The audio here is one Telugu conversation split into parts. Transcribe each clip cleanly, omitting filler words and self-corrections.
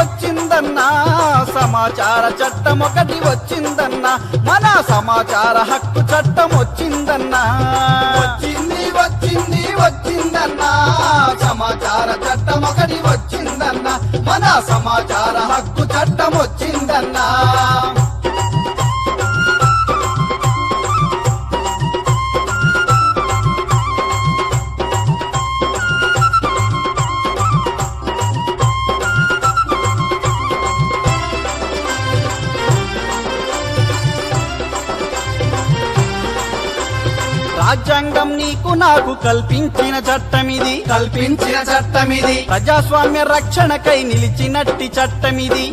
వచ్చిందన్నా సమాచార చట్టం ఒకటి వచ్చిందన్నా మన సమాచార హక్కు చట్టం వచ్చిందన్నా వచ్చిందన్నా సమాచార చట్టం ఒకటి వచ్చిందన్నా మన సమాచార హక్కు చట్టం వచ్చిందన్నా రాజ్యాంగం నీకు నాకు కల్పించిన చట్టమిది ప్రజాస్వామ్య రక్షణకై నిలిచినట్టి చట్టమిది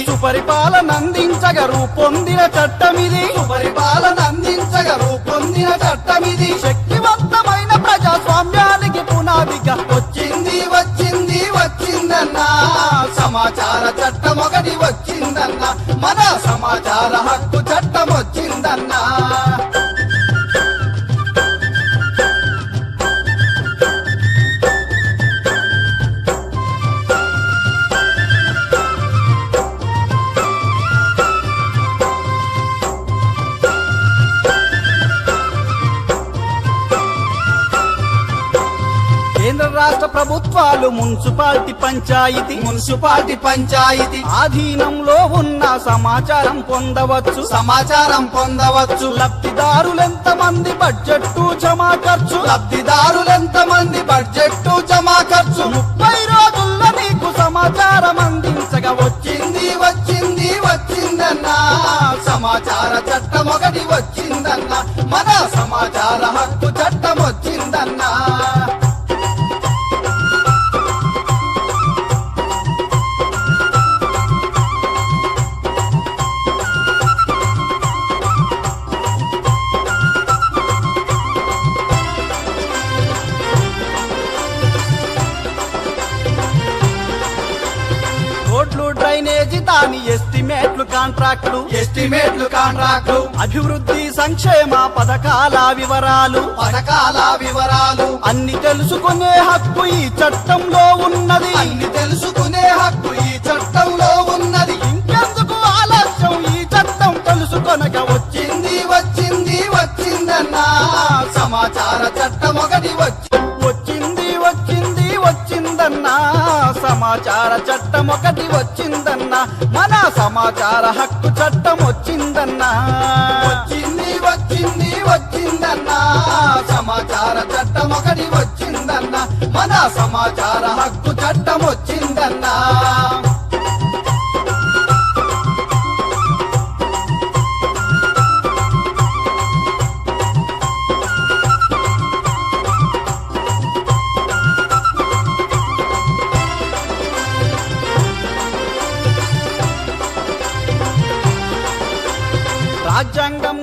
సుపరిపాలన అందించగా రూపొందిన చట్టమిది శక్తివంతమైన ప్రజాస్వామ్యానికి పునాదిగా వచ్చిందన్నా సమాచార చట్టం ఒకటి వచ్చిందన్నా మన సమాచార హక్కు చట్టం వచ్చిందన్నా కేంద్ర రాష్ట్ర ప్రభుత్వాలు మున్సిపాలిటీ పంచాయతీ ఆధీనంలో ఉన్న సమాచారం పొందవచ్చు లబ్ధిదారులెంత మంది బడ్జెట్టు జమా ఖర్చు 30 రోజుల్లో నీకు సమాచారం అందించగా వచ్చిందన్నా సమాచార చట్టం ఒకటి వచ్చిందన్నా మన సమాచార హక్కు చట్టం వచ్చిందన్నా రోడ్లు డ్రైనేజీ దాని ఎస్టిమేట్లు కాంట్రాక్టులు అభివృద్ధి సంక్షేమ పథకాల వివరాలు అన్ని తెలుసుకునే హక్కు ఈ చట్టంలో ఉన్నది ఇంకెందుకు ఆలస్యం ఈ చట్టం తెలుసుకొనక వచ్చిందన్నా సమాచార చట్టం ఒకటి వచ్చిందన్నా సమాచార చట్టం ఒకటి వచ్చిందన్నా మన సమాచార హక్కు చట్టం వచ్చిందన్నా వచ్చిందన్నా సమాచార చట్టం ఒకటి వచ్చిందన్నా మన సమాచార హక్కు చట్టం వచ్చిందన్నా రాజ్యాంగం